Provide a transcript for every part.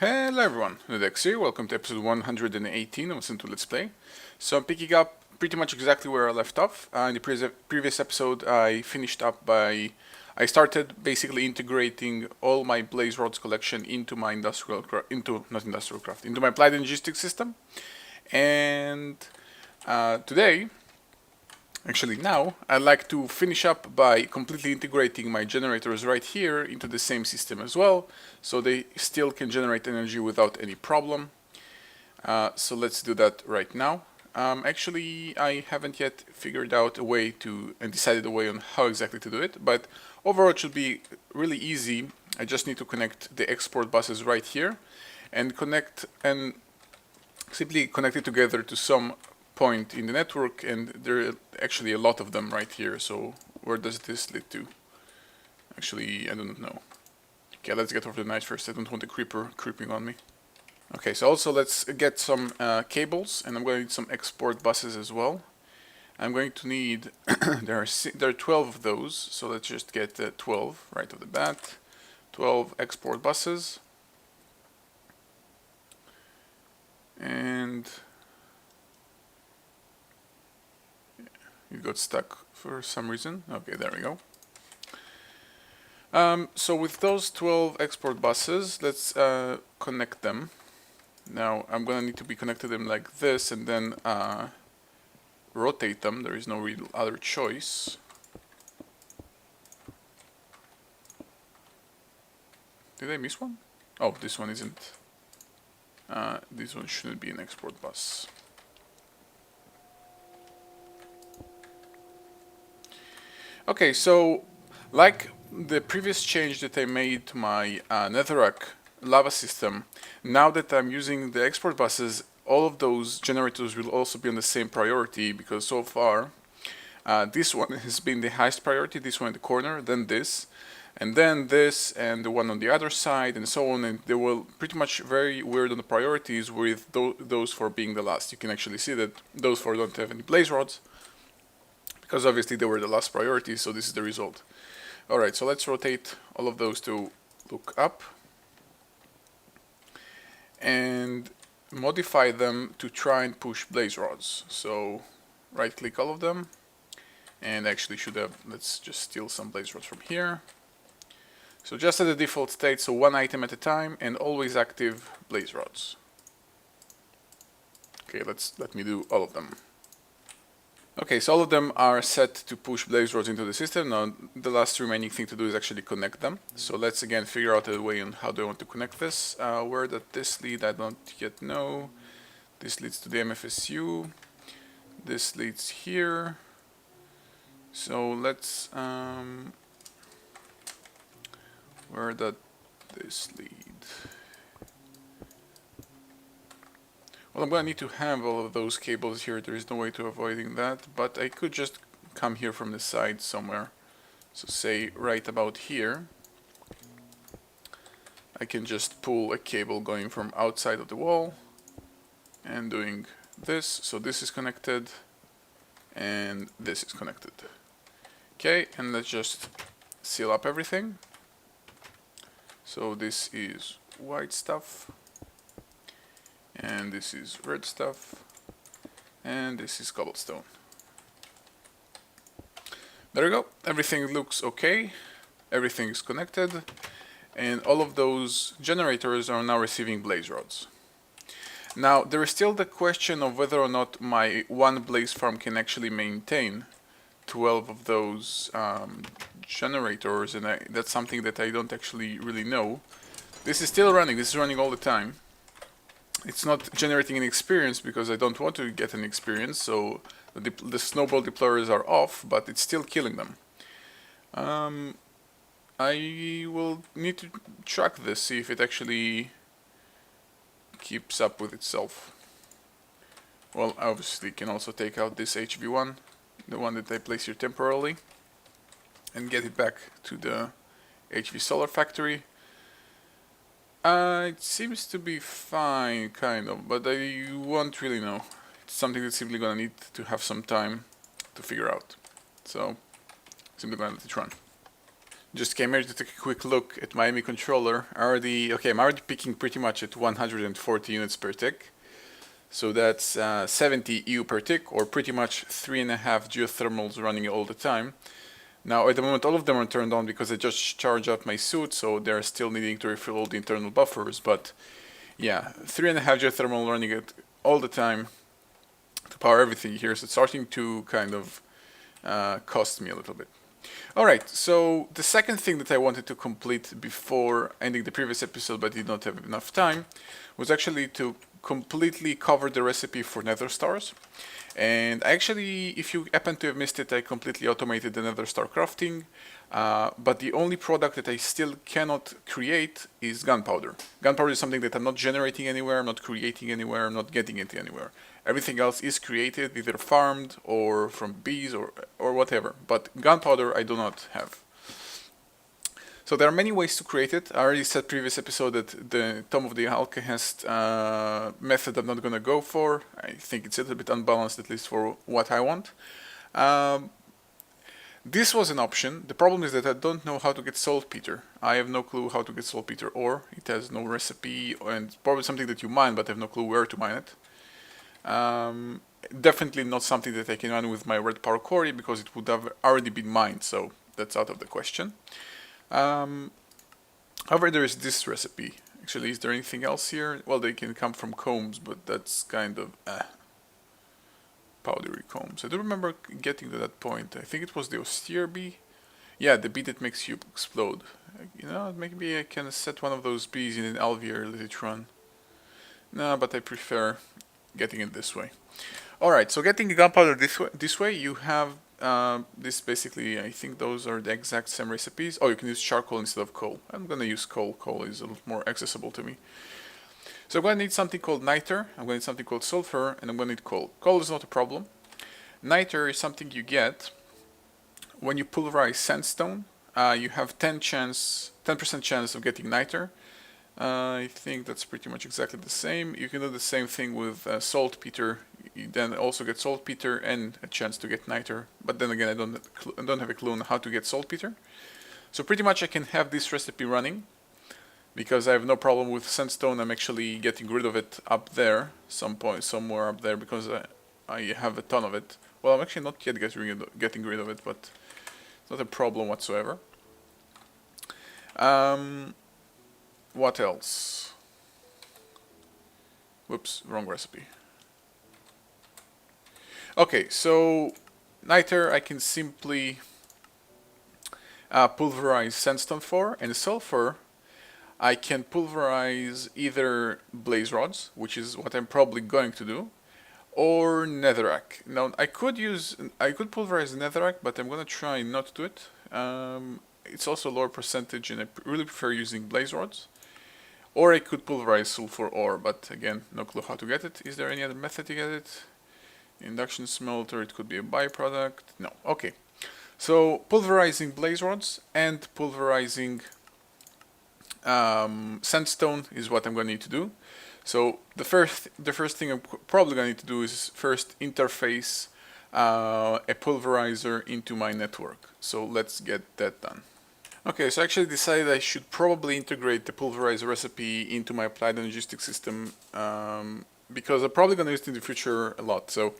Hello everyone, odedex here. Welcome to episode 118 of S02 Let's Play. So I'm picking up pretty much exactly where I left off. In the previous episode I finished up by... I started basically integrating all my blaze rods collection into my into my applied logistics system. And today, actually now, I'd like to finish up by completely integrating my generators right here into the same system as well, so they still can generate energy without any problem. So let's do that right now. Actually, I haven't yet figured out a way to and decided a way on how exactly to do it, but overall it should be really easy. I just need to connect the export buses right here and simply connect it together to some point in the network, and there are actually a lot of them right here. So where does this lead to? Actually, I don't know. Okay, let's get over the night first. I don't want a creeper creeping on me. Okay, so also let's get some cables, and I'm going to need some export buses as well. I'm going to need there are 12 of those, so let's just get 12 right off the bat. 12 export buses. And it got stuck for some reason. Okay, there we go. So with those 12 export buses, let's connect them. Now I'm gonna need to be connected them like this, and then rotate them. There is no real other choice. Did I miss one? Oh, this one isn't. This one shouldn't be an export bus. Okay, so like the previous change that I made to my netherrack lava system, now that I'm using the export buses, all of those generators will also be on the same priority, because so far this one has been the highest priority, this one in the corner, then this, and then this, and the one on the other side, and so on, and they will pretty much very weird on the priorities, with those four being the last. You can actually see that those four don't have any blaze rods, because obviously they were the last priority, so this is the result. Alright, so let's rotate all of those to look up and modify them to try and push blaze rods. So right click all of them, and actually should have, let's just steal some blaze rods from here. So just at the default state, so one item at a time, and always active blaze rods. Okay, let me do all of them. Okay, so all of them are set to push blaze rods into the system. Now the last remaining thing to do is actually connect them. So let's again figure out a way on how do I want to connect this. Where does this lead? I don't yet know. This leads to the MFSU. This leads here. So let's where does this lead? Well, I'm gonna need to have all of those cables here. There is no way to avoiding that, but I could just come here from the side somewhere. So say right about here, I can just pull a cable going from outside of the wall and doing this. So this is connected and this is connected. Okay, and let's just seal up everything. So this is white stuff, and this is red stuff, and this is cobblestone. There we go. Everything looks okay. Everything is connected, and all of those generators are now receiving blaze rods. Now there is still the question of whether or not my one blaze farm can actually maintain 12 of those generators, and that's something that I don't actually really know. This is still running. This is running all the time. It's not generating any experience because I don't want to get any experience, so the snowball deployers are off, but it's still killing them. I will need to track this, see if it actually keeps up with itself. Well, I obviously can also take out this HV1, the one that I placed here temporarily, and get it back to the HV solar factory. It seems to be fine, kind of, but I won't really know. It's something that's simply gonna need to have some time to figure out. So, simply gonna let it run. Just came here to take a quick look at my ME controller. I'm already picking pretty much at 140 units per tick. So that's 70 EU per tick, or pretty much 3.5 geothermals running all the time. Now at the moment all of them are turned on because I just charged up my suit, so they're still needing to refill all the internal buffers, but yeah, 3.5 geothermal running it all the time to power everything here, so it's starting to kind of cost me a little bit. Alright, so the second thing that I wanted to complete before ending the previous episode but did not have enough time was actually to completely cover the recipe for nether stars. And actually, if you happen to have missed it, I completely automated the nether star crafting, but the only product that I still cannot create is gunpowder. Gunpowder is something that I'm not generating anywhere, I'm not creating anywhere, I'm not getting it anywhere. Everything else is created, either farmed or from bees or whatever, but gunpowder I do not have. So there are many ways to create it. I already said previous episode that the Tomb of the Alchemist method I'm not going to go for. I think it's a little bit unbalanced, at least for what I want. This was an option. The problem is that I don't know how to get saltpeter. I have no clue how to get saltpeter ore. It has no recipe, and probably something that you mine, but I have no clue where to mine it. Definitely not something that I can run with my red power quarry, because it would have already been mined, so that's out of the question. However, there is this recipe. Actually, is there anything else here? Well, they can come from combs, but that's kind of powdery combs. I do remember getting to that point. I think it was the austere bee. Yeah, the bee that makes you explode. You know, maybe I can set one of those bees in an alvear, let it run. No, but I prefer getting it this way. Alright, so getting the gunpowder this way, you have this basically, I think those are the exact same recipes. Oh, you can use charcoal instead of coal. I'm gonna use coal. Coal is a little more accessible to me. So I'm gonna need something called niter, I'm gonna need something called sulfur, and I'm gonna need coal. Coal is not a problem. Niter is something you get when you pulverize sandstone. You have 10% chance of getting niter. I think that's pretty much exactly the same. You can do the same thing with saltpeter. You then also get saltpeter and a chance to get niter. But then again, I don't have a clue on how to get saltpeter. So pretty much I can have this recipe running because I have no problem with sandstone. I'm actually getting rid of it up there, somewhere up there, because I have a ton of it. Well, I'm actually not yet getting rid of it, but it's not a problem whatsoever. What else? Whoops, wrong recipe. Okay, so niter I can simply pulverize sandstone for, and sulfur I can pulverize either blaze rods, which is what I'm probably going to do, or netherrack. Now I could pulverize netherrack, but I'm gonna try not to do it. It's also lower percentage, and I really prefer using blaze rods. Or I could pulverize sulfur ore, but again, no clue how to get it. Is there any other method to get it? Induction smelter, it could be a byproduct. No, okay. So pulverizing blaze rods and pulverizing sandstone is what I'm going to need to do. So the first thing I'm probably going to need to do is first interface a pulverizer into my network. So let's get that done. Okay, so I actually decided I should probably integrate the pulverizer recipe into my applied logistics system because I'm probably going to use it in the future a lot. So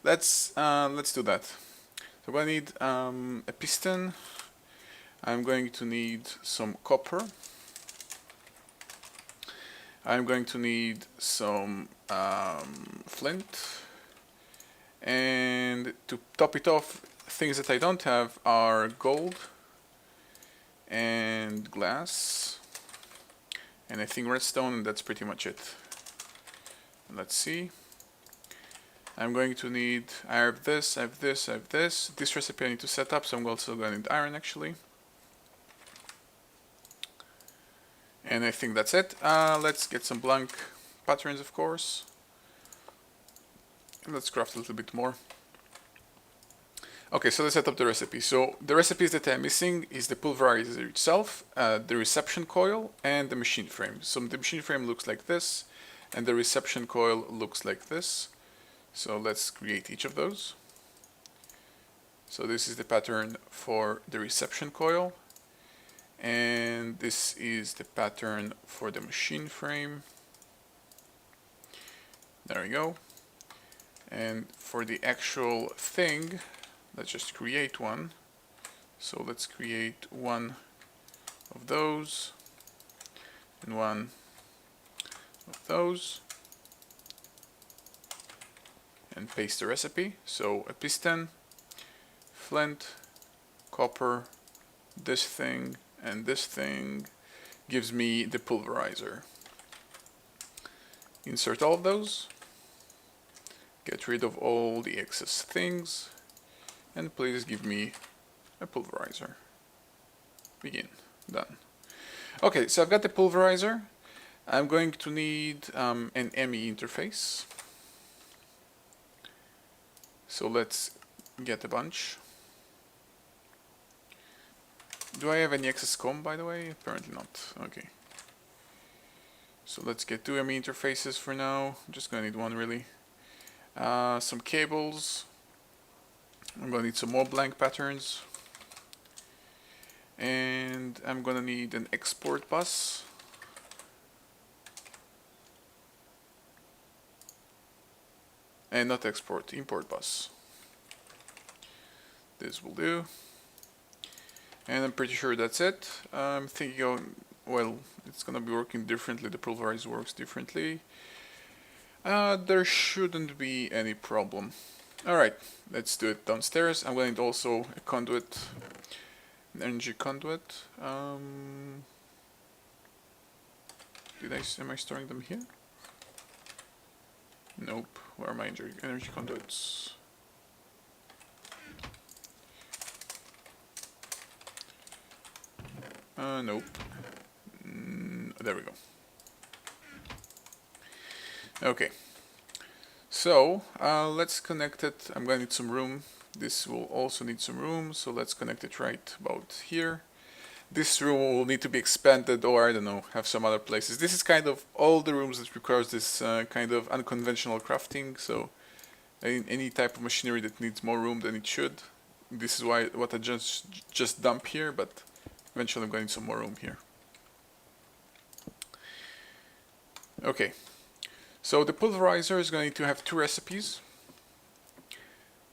let's do that. So I'm going to need a piston. I'm going to need some copper. I'm going to need some flint. And to top it off, things that I don't have are gold and glass, and I think redstone, and that's pretty much it. Let's see. I'm going to need, I have this. This recipe I need to set up, so I'm also going to need iron actually. And I think that's it. Let's get some blank patterns, of course. And let's craft a little bit more. Okay, so let's set up the recipe. So the recipes that I'm missing is the pulverizer itself, the reception coil, and the machine frame. So the machine frame looks like this, and the reception coil looks like this. So let's create each of those. So this is the pattern for the reception coil. and this is the pattern for the machine frame. There we go. And for the actual thing, let's just create one. So let's create one of those and one of those and paste the recipe. So a piston, flint, copper, this thing, and this thing gives me the pulverizer. Insert all of those, get rid of all the excess things, and please give me a pulverizer. Begin. Done. Okay, so I've got the pulverizer. I'm going to need an ME interface. So let's get a bunch. Do I have any excess comb, by the way? Apparently not. Okay. So let's get two ME interfaces for now. I'm just gonna need one really. Some cables. I'm gonna need some more blank patterns. And I'm gonna need an export bus. And not export, import bus. This will do. And I'm pretty sure that's it. I'm thinking, well, it's gonna be working differently. The pulverizer works differently. There shouldn't be any problem. Alright, let's do it downstairs. I'm going to also a conduit, an energy conduit. Am I storing them here? Nope. Where are my energy conduits? Nope. There we go. Okay. So, let's connect it. I'm going to need some room. This will also need some room, so let's connect it right about here. This room will need to be expanded, or I don't know, have some other places. This is kind of all the rooms that requires this kind of unconventional crafting, so any type of machinery that needs more room than it should. This is what I just dump here, but eventually I'm going to need some more room here. Okay, so the pulverizer is going to have two recipes.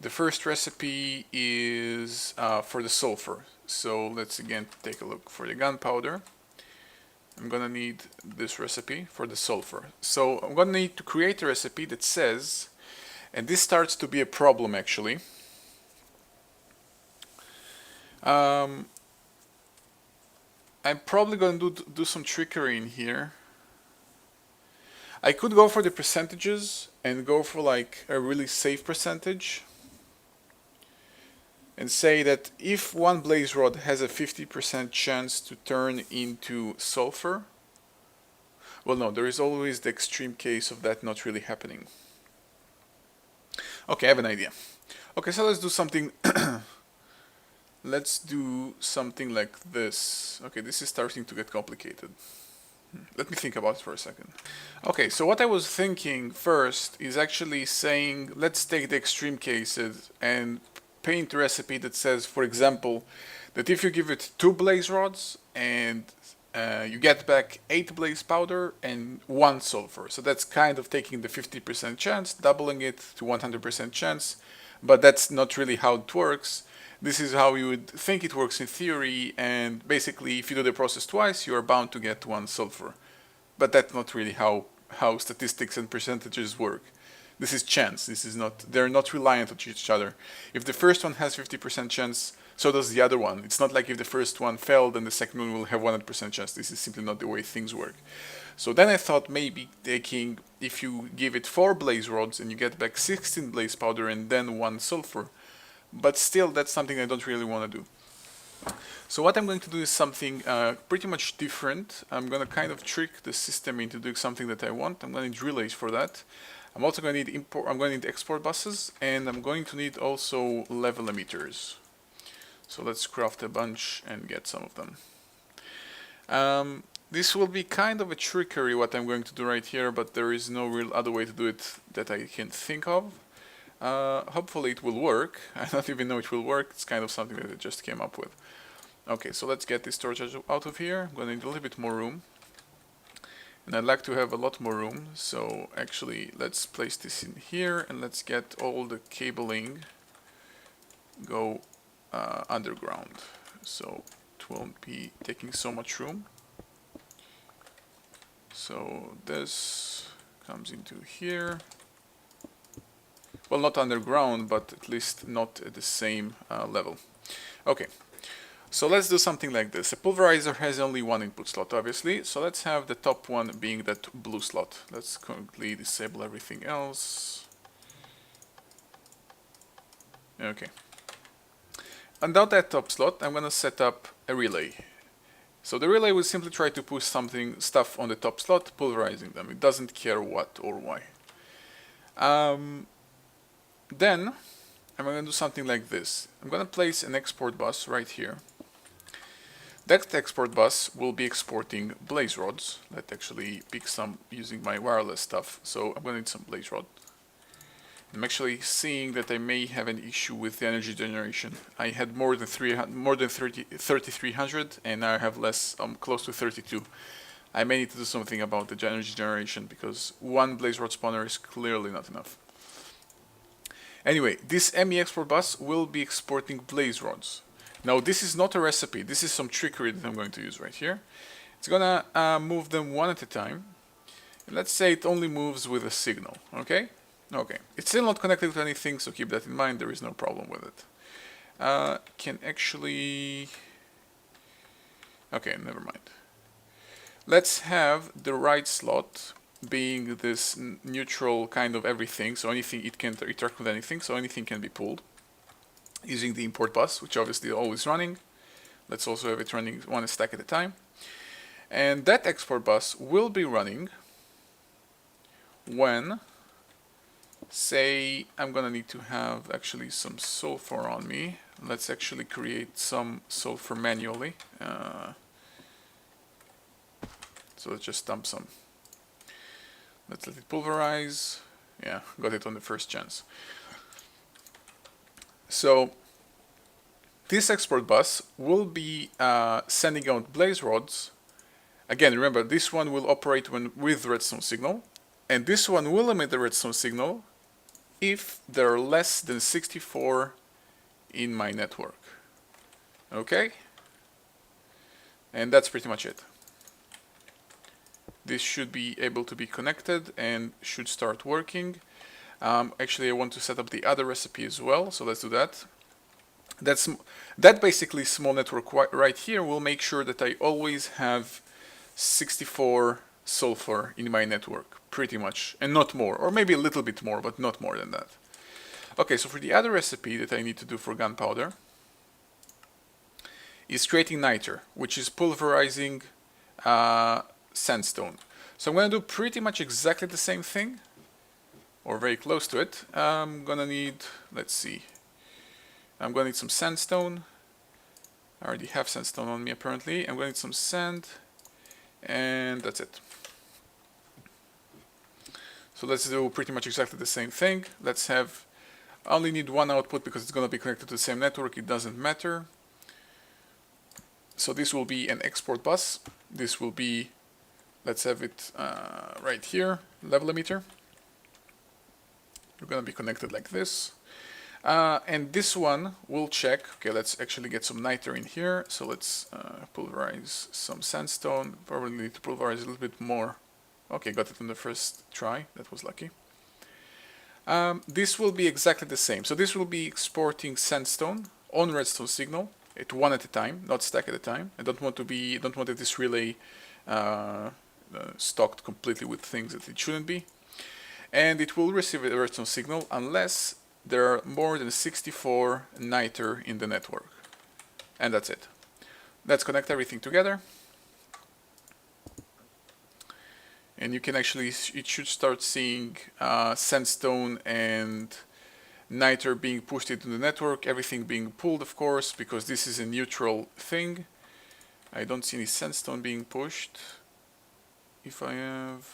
The first recipe is for the sulfur. So let's again take a look for the gunpowder. I'm gonna need this recipe for the sulfur. So I'm gonna need to create a recipe that says, and this starts to be a problem actually. I'm probably gonna do some trickery in here. I could go for the percentages and go for like a really safe percentage and say that if one blaze rod has a 50% chance to turn into sulfur, well, no, there is always the extreme case of that not really happening. Okay, I have an idea. Okay, so let's do something. Let's do something like this. Okay, this is starting to get complicated. Let me think about it for a second. Okay, so what I was thinking first is actually saying, let's take the extreme cases and paint a recipe that says, for example, that if you give it 2 blaze rods and you get back 8 blaze powder and 1 sulfur. So that's kind of taking the 50% chance, doubling it to 100% chance, but that's not really how it works. This is how you would think it works in theory, and basically if you do the process twice, you are bound to get 1 sulfur. But that's not really how statistics and percentages work. This is chance. This is not, they're not reliant on each other. If the first one has 50% chance, so does the other one. It's not like if the first one failed, then the second one will have 100% chance. This is simply not the way things work. So then I thought maybe taking, if you give it 4 blaze rods and you get back 16 blaze powder and then 1 sulfur, but still that's something I don't really want to do. So what I'm going to do is something pretty much different. I'm going to kind of trick the system into doing something that I want. I'm going to need relays for that. I'm also going to need I'm going to need export buses, and I'm going to need also level emitters. So let's craft a bunch and get some of them. This will be kind of a trickery what I'm going to do right here, but there is no real other way to do it that I can think of. Hopefully it will work. I don't even know it will work. It's kind of something that I just came up with. Okay, so let's get this storage out of here. I'm gonna need a little bit more room. And I'd like to have a lot more room, so actually let's place this in here and let's get all the cabling go underground. So it won't be taking so much room. So this comes into here. Well, not underground, but at least not at the same level. Okay. So let's do something like this. A pulverizer has only one input slot, obviously. So let's have the top one being that blue slot. Let's completely disable everything else. Okay. And now that top slot, I'm gonna set up a relay. So the relay will simply try to push stuff on the top slot, pulverizing them. It doesn't care what or why. Then I'm gonna do something like this. I'm gonna place an export bus right here. That export bus will be exporting blaze rods. Let's actually pick some using my wireless stuff. So I'm going to need some blaze rod. I'm actually seeing that I may have an issue with the energy generation. I had more than 3,300 and now I have less, close to 32. I may need to do something about the energy generation because one blaze rod spawner is clearly not enough. Anyway, this ME export bus will be exporting blaze rods. Now this is not a recipe, this is some trickery that I'm going to use right here. It's gonna move them one at a time. Let's say it only moves with a signal, okay? Okay, it's still not connected to anything, so keep that in mind, there is no problem with it. Can actually... Okay, never mind. Let's have the right slot being this neutral kind of everything, so anything, it can interact with anything, so anything can be pulled using the import bus, which obviously is always running. Let's also have it running one stack at a time. And that export bus will be running when, say, I'm gonna need to have actually some sulfur on me. Let's actually create some sulfur manually. So let's just dump some. Let's let it pulverize. Yeah, got it on the first chance. So this export bus will be sending out blaze rods. Again, remember, this one will operate with redstone signal, and this one will emit the redstone signal if there are less than 64 in my network. Okay? And that's pretty much it. This should be able to be connected and should start working. Actually, I want to set up the other recipe as well, so let's do that. That basically small network right here will make sure that I always have 64 sulfur in my network, pretty much, and not more, or maybe a little bit more, but not more than that. Okay, so for the other recipe that I need to do for gunpowder is creating niter, which is pulverizing sandstone. So I'm going to do pretty much exactly the same thing, or very close to it. I'm going to need, let's see, I'm going to need some sandstone. I already have sandstone on me apparently. I'm going to need some sand, and that's it. So let's do pretty much exactly the same thing. Let's have, I only need one output because it's going to be connected to the same network, it doesn't matter. So this will be an export bus. This will be, let's have it right here, level emitter. We're going to be connected like this. And this one will check, okay, let's actually get some niter in here. So let's pulverize some sandstone. Probably need to pulverize a little bit more. Okay, got it on the first try, that was lucky. This will be exactly the same. So this will be exporting sandstone on redstone signal, at one at a time, not stack at a time. I don't want this relay stocked completely with things that it shouldn't be. And it will receive a redstone signal unless there are more than 64 niter in the network. And that's it. Let's connect everything together. And you can actually, it should start seeing sandstone and niter being pushed into the network, everything being pulled, of course, because this is a neutral thing. I don't see any sandstone being pushed. If I have,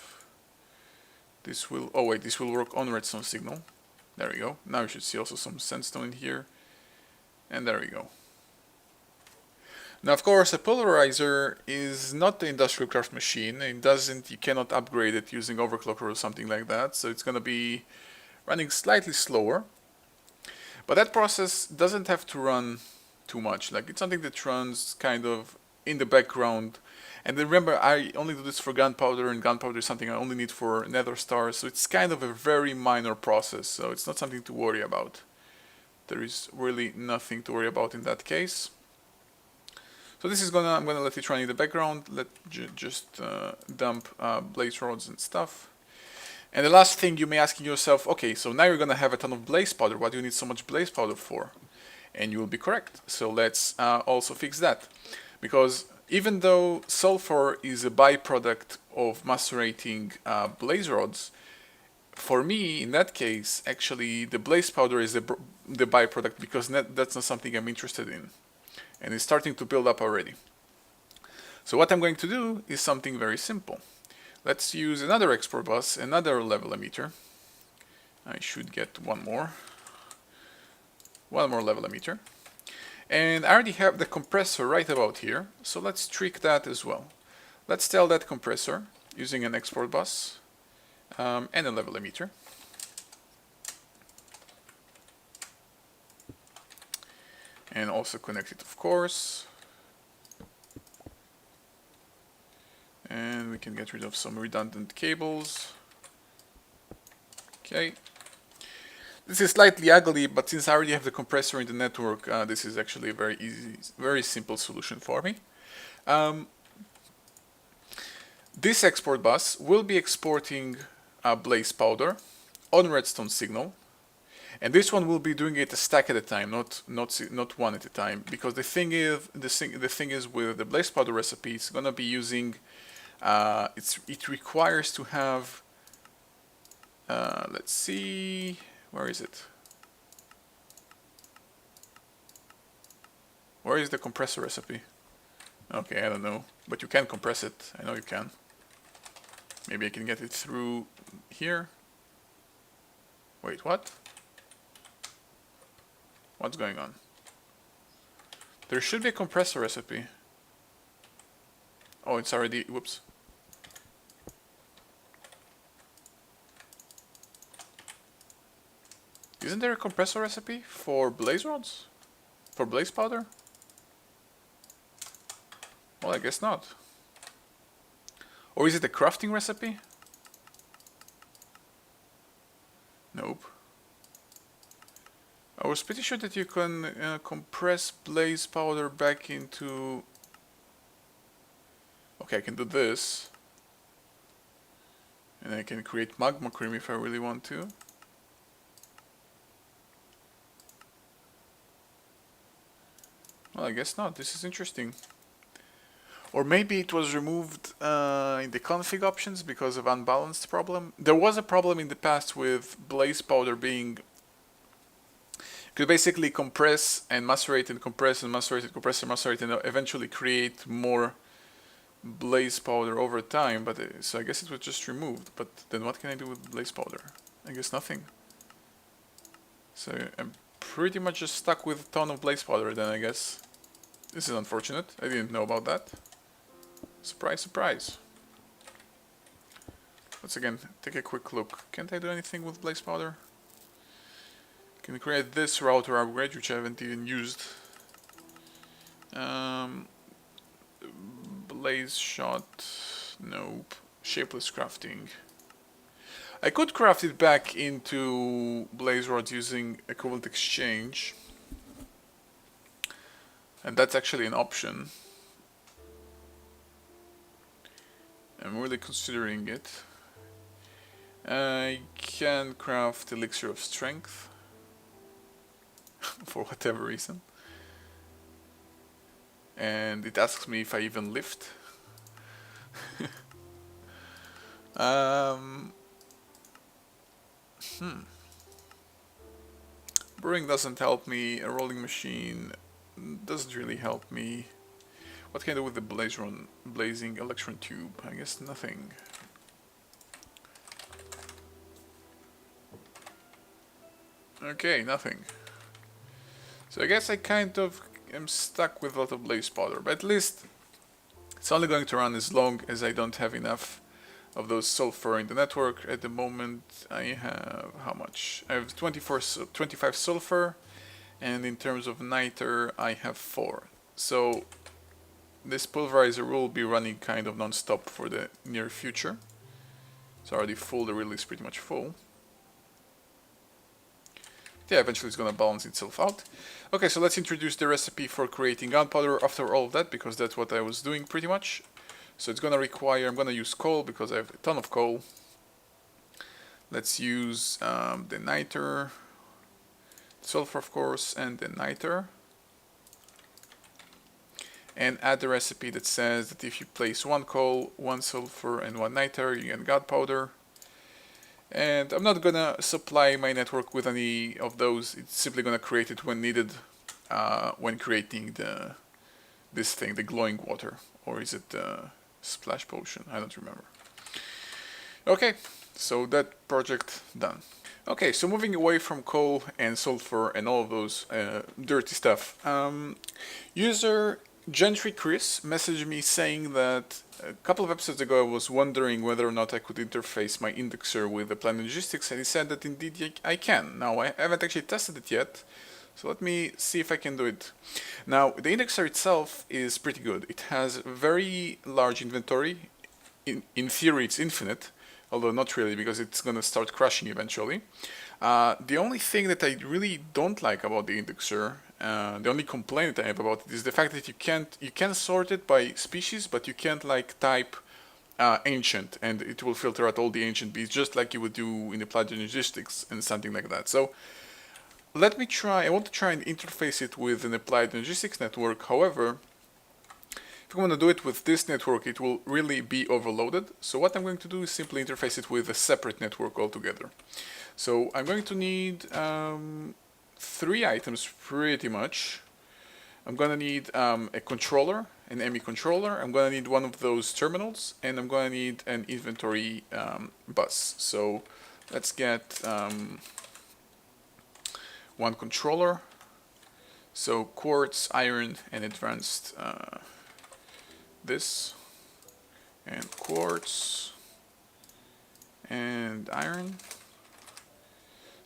this will, oh wait, this will work on redstone signal. There we go. Now you should see also some sandstone in here. And there we go. Now, of course, a polarizer is not the industrial craft machine. You cannot upgrade it using overclocker or something like that. So it's going to be running slightly slower. But that process doesn't have to run too much. Like, it's something that runs kind of in the background. And then remember, I only do this for gunpowder, and gunpowder is something I only need for nether stars. So it's kind of a very minor process. So it's not something to worry about. There is really nothing to worry about in that case. So this is I'm gonna let it run in the background. Let just dump blaze rods and stuff. And the last thing you may ask yourself, okay, so now you're gonna have a ton of blaze powder. What do you need so much blaze powder for? And you will be correct. So let's also fix that, because even though sulfur is a byproduct of macerating blaze rods, for me, in that case, actually the blaze powder is the byproduct, because that's not something I'm interested in. And it's starting to build up already. So what I'm going to do is something very simple. Let's use another export bus, another level emitter. I should get one more level emitter. And I already have the compressor right about here, so let's trick that as well. Let's tell that compressor using an export bus and a level emitter. And also connect it, of course. And we can get rid of some redundant cables. Okay. This is slightly ugly, but since I already have the compressor in the network, this is actually a very easy, very simple solution for me. This export bus will be exporting blaze powder on redstone signal. And this one will be doing it a stack at a time, not one at a time, because the thing is with the blaze powder recipe, it's gonna be using it requires to have let's see, where is it? Where is the compressor recipe? Okay, I don't know, but you can compress it. I know you can. Maybe I can get it through here. Wait, what? What's going on? There should be a compressor recipe. Oh, it's already, whoops. Isn't there a compressor recipe for blaze rods? For blaze powder? Well, I guess not. Or is it a crafting recipe? Nope. I was pretty sure that you can compress blaze powder back into... Okay, I can do this. And I can create magma cream if I really want to. Well, I guess not. This is interesting. Or maybe it was removed in the config options because of unbalanced problem. There was a problem in the past with blaze powder being... You could basically compress and macerate and compress and macerate and compress and macerate and eventually create more blaze powder over time. But so I guess it was just removed. But then what can I do with blaze powder? I guess nothing. So I'm pretty much just stuck with a ton of blaze powder then, I guess. This is unfortunate. I didn't know about that. Surprise, surprise. Let's again take a quick look. Can't I do anything with blaze powder? Can create this router upgrade, which I haven't even used. Blaze shot. Nope. Shapeless crafting. I could craft it back into blaze rods using equivalent exchange. And that's actually an option. I'm really considering it. I can craft elixir of strength. For whatever reason. And it asks me if I even lift. Brewing doesn't help me. A rolling machine doesn't really help me. What can I do with the blazing electron tube? I guess nothing. Okay, nothing. So I guess I kind of am stuck with a lot of blaze powder, but at least it's only going to run as long as I don't have enough of those sulfur in the network. At the moment I have, how much? I have 25 sulfur, and in terms of niter I have 4. So this pulverizer will be running kind of non-stop for the near future. It's already full, the reel is pretty much full. Yeah, eventually it's gonna balance itself out. Okay, so let's introduce the recipe for creating gunpowder after all of that, because that's what I was doing pretty much. So it's gonna require, I'm gonna use coal because I have a ton of coal. Let's use the niter, sulfur of course, and the niter. And add the recipe that says that if you place 1 coal, 1 sulfur, and 1 niter, you get gunpowder. And I'm not gonna supply my network with any of those. It's simply gonna create it when needed, when creating this thing, the glowing water, or is it splash potion? I don't remember. Okay, so that project done. Okay, so moving away from coal and sulfur and all of those dirty stuff. User Gentry Chris messaged me saying that a couple of episodes ago I was wondering whether or not I could interface my indexer with the Planet Logistics, and he said that indeed I can. Now I haven't actually tested it yet, so let me see if I can do it. Now the indexer itself is pretty good. It has a very large inventory. In theory it's infinite, although not really because it's gonna start crashing eventually. The only thing that I really don't like about the indexer, the only complaint I have about it, is the fact that you can sort it by species, but you can't like type ancient, and it will filter out all the ancient beasts just like you would do in applied logistics and something like that. So let me try. I want to try and interface it with an applied logistics network. However, if I'm going to do it with this network, it will really be overloaded. So what I'm going to do is simply interface it with a separate network altogether. So I'm going to need 3 items pretty much. I'm going to need a controller, an ME controller. I'm going to need one of those terminals, and I'm going to need an inventory bus. So let's get 1 controller. So quartz, iron, and advanced this, and quartz and iron.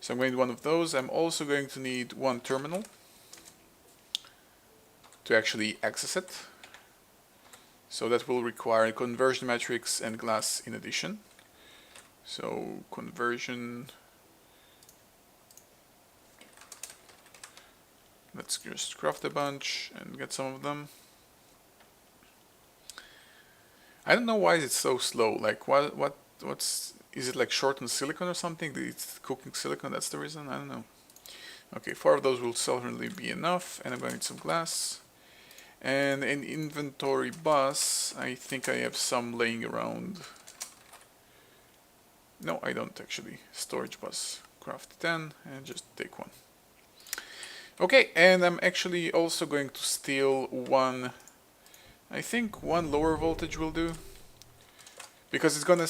So I'm going to need one of those. I'm also going to need 1 terminal to actually access it. So that will require a conversion matrix and glass in addition. So conversion, let's just craft a bunch and get some of them. I don't know why it's so slow. Like what's is it, like shortened silicon or something? It's cooking silicon, that's the reason? I don't know. Okay, 4 of those will certainly be enough, and I'm going to need some glass. And an inventory bus, I think I have some laying around. No, I don't actually. Storage bus. Craft 10 and just take 1. Okay, and I'm actually also going to steal 1. I think 1 lower voltage will do. Because it's gonna,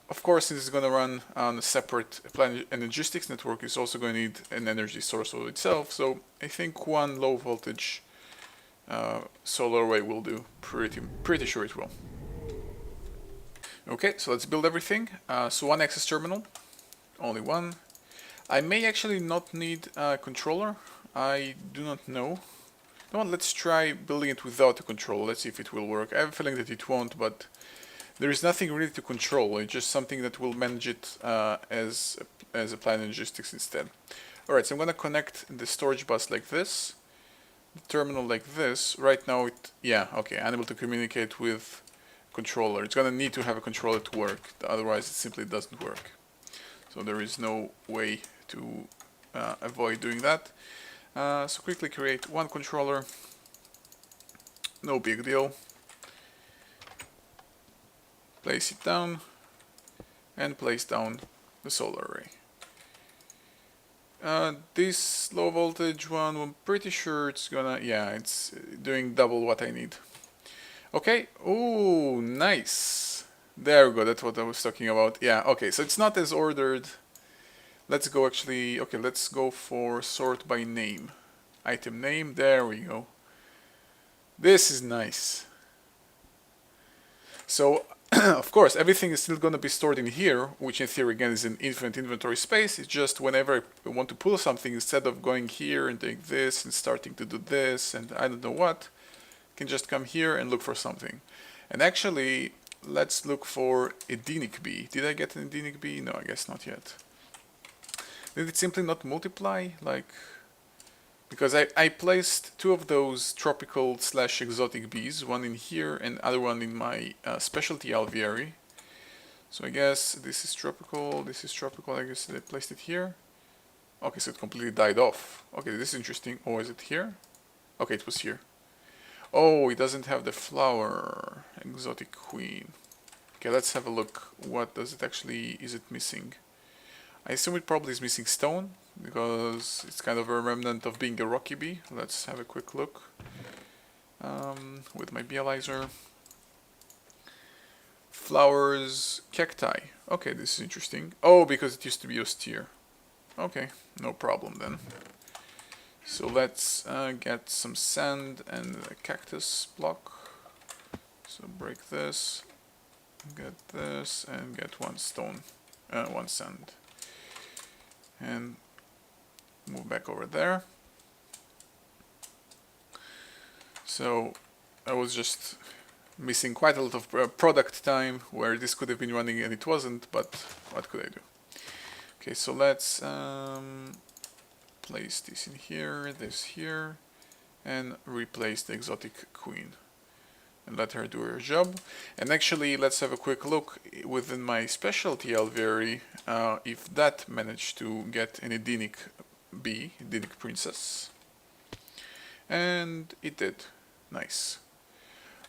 of course, since it's gonna run on a separate Planet Logistics network, it's also going to need an energy source of itself. So I think 1 low voltage solar array will do. Pretty sure it will. Okay, so let's build everything. So 1 access terminal, only 1. I may actually not need a controller. I do not know. No, let's try building it without a controller. Let's see if it will work. I have a feeling that it won't, but there is nothing really to control. It's just something that will manage it as applied logistics instead. Alright, so I'm going to connect the storage bus like this, the terminal like this. Right now okay, unable to communicate with controller. It's going to need to have a controller to work, otherwise it simply doesn't work. So there is no way to avoid doing that. So quickly create 1 controller, no big deal. Place it down, and place down the solar array. This low voltage one, I'm pretty sure it's gonna, yeah, it's doing double what I need. Okay, oh, nice. There we go, that's what I was talking about. Yeah, okay, so it's not as ordered. Let's go actually, okay, let's go for sort by name. Item name, there we go. This is nice. So, of course, everything is still going to be stored in here, which in theory, again, is an infinite inventory space. It's just whenever I want to pull something, instead of going here and doing this and starting to do this and I don't know what, I can just come here and look for something. And actually, let's look for edenic B. Did I get an edenic B? No, I guess not yet. Did it simply not multiply? Like, because I placed two of those tropical / exotic bees, one in here and other one in my specialty alveary. So I guess this is tropical, I guess I placed it here. Okay, so it completely died off. Okay, this is interesting. Oh, is it here? Okay, it was here. Oh, it doesn't have the flower. Exotic queen. Okay, let's have a look. What does it actually, is it missing? I assume it probably is missing stone, because it's kind of a remnant of being a rocky bee. Let's have a quick look with my Bealyzer. Flowers, cacti. Okay, this is interesting. Oh, because it used to be austere. Okay, no problem then. So let's get some sand and a cactus block. So break this, get this, and get one stone, one sand. And move back over there. So I was just missing quite a lot of product time where this could have been running and it wasn't, but what could I do? Okay, so let's place this in here, this here, and replace the exotic queen and let her do her job. And actually, let's have a quick look within my specialty alveary if that managed to get an edenic bee, edenic princess. And it did. Nice.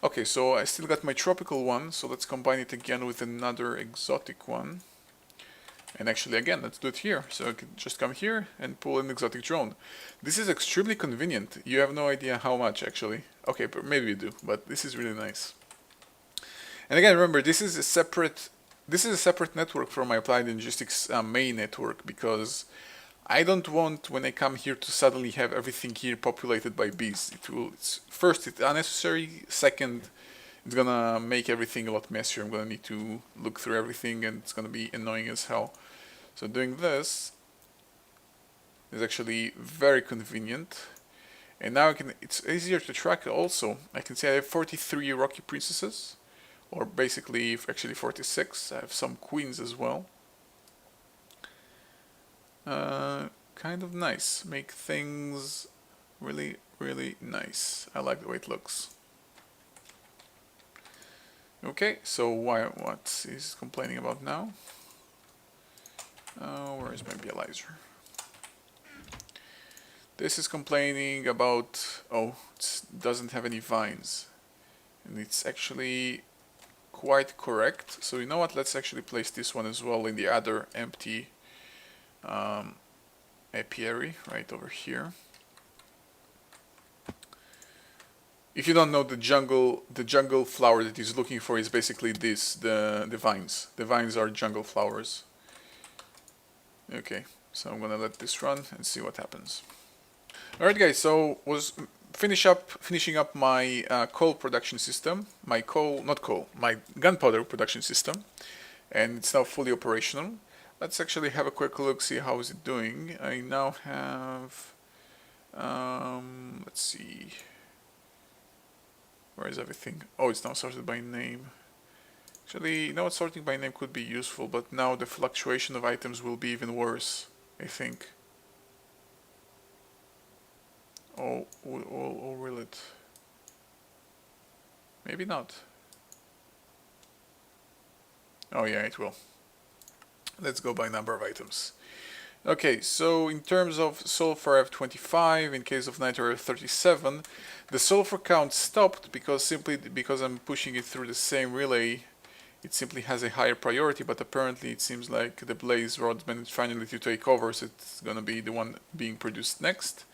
Okay, so I still got my tropical one, so let's combine it again with another exotic one. And actually, again, let's do it here. So I can just come here and pull an exotic drone. This is extremely convenient. You have no idea how much, actually. Okay, but maybe you do, but this is really nice. And again, remember, this is a separate network from my applied logistics main network, because I don't want, when I come here, to suddenly have everything here populated by bees. First, it's unnecessary. Second, it's gonna make everything a lot messier. I'm gonna need to look through everything, and it's gonna be annoying as hell. So doing this is actually very convenient. And now it's easier to track also. I can say I have 43 rocky princesses, or basically actually 46. I have some queens as well. Kind of nice. Make things really, really nice. I like the way it looks. Okay, so what is complaining about now? Where is my Bealyzer? This is complaining about, oh, it doesn't have any vines. And it's actually quite correct. So you know what, let's actually place this one as well in the other empty apiary right over here. If you don't know, the jungle flower that he's looking for is basically this, the vines. The vines are jungle flowers. Okay, so I'm gonna let this run and see what happens. Alright guys, so finishing up my coal production system, my gunpowder production system, and it's now fully operational. Let's actually have a quick look, see how is it doing. I now have, let's see, where is everything? Oh, it's now sorted by name. Actually, you know what, sorting by name could be useful, but now the fluctuation of items will be even worse, I think. Or will it? Maybe not. Oh yeah, it will. Let's go by number of items. Okay, so in terms of sulfur I have 25, in case of nitro I have 37. The sulfur count stopped simply because I'm pushing it through the same relay. It simply has a higher priority, but apparently it seems like the blaze rod managed finally to take over, so it's gonna be the one being produced next.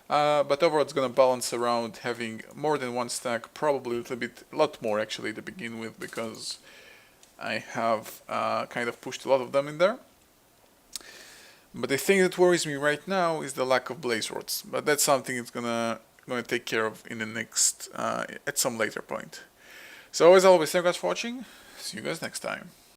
But overall it's gonna balance around having more than one stack, probably a lot more actually to begin with, because I have kind of pushed a lot of them in there. But the thing that worries me right now is the lack of blaze rods. But that's something that's gonna going to take care of in the next, at some later point. So as always, thank you guys for watching. See you guys next time.